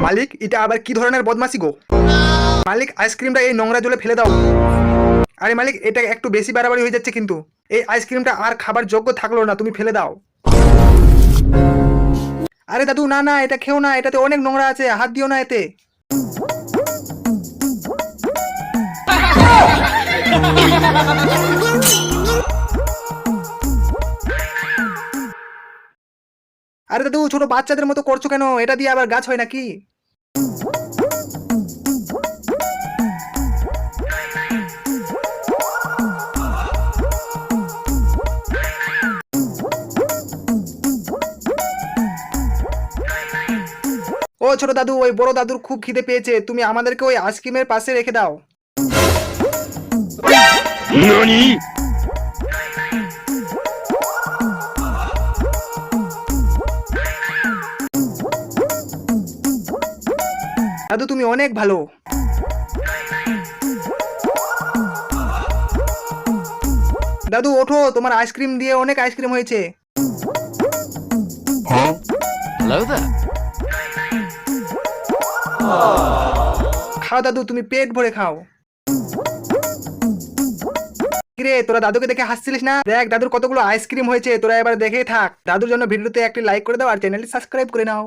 মালিক, এটা আবার কি ধরনের বদমাশি গো? মালিক, আইসক্রিমটা এই নোংরা জলে ফেলে দাও। আরে মালিক, এটা একটু বেশি বাড়াবাড়ি হয়ে যাচ্ছে কিন্তু। এই আইসক্রিমটা আর খাবার যোগ্য থাকলো না, তুমি ফেলে দাও। আরে দাদু, না না, এটা খেও না, এটাতে অনেক নোংরা আছে, হাত দিও না এতে। আরে দাদু, ছোট বাচ্চাদের মতো করছো কেন? এটা দিয়ে আবার গাছ হয় নাকি? ও ছোট দাদু, ওই বড় দাদুর খুব খিদে পেয়েছে, তুমি আমাদেরকে ওই আইসক্রিমের পাশে রেখে দাও। দাদু, তুমি অনেক ভালো। দাদু ওঠো, তোমার আইসক্রিম দিয়ে অনেক আইসক্রিম হয়েছে। Hello there. খাও দাদু, তুমি পেট ভরে খাও। কিরে, তোরা দাদুকে দেখে হাসছিলিস না? দেখ দাদুর কতগুলো আইসক্রিম হয়েছে, তোরা এবার দেখেই থাক। দাদুর জন্য ভিডিওতে একটি লাইক করে দাও আর চ্যানেলটি সাবস্ক্রাইব করে নাও।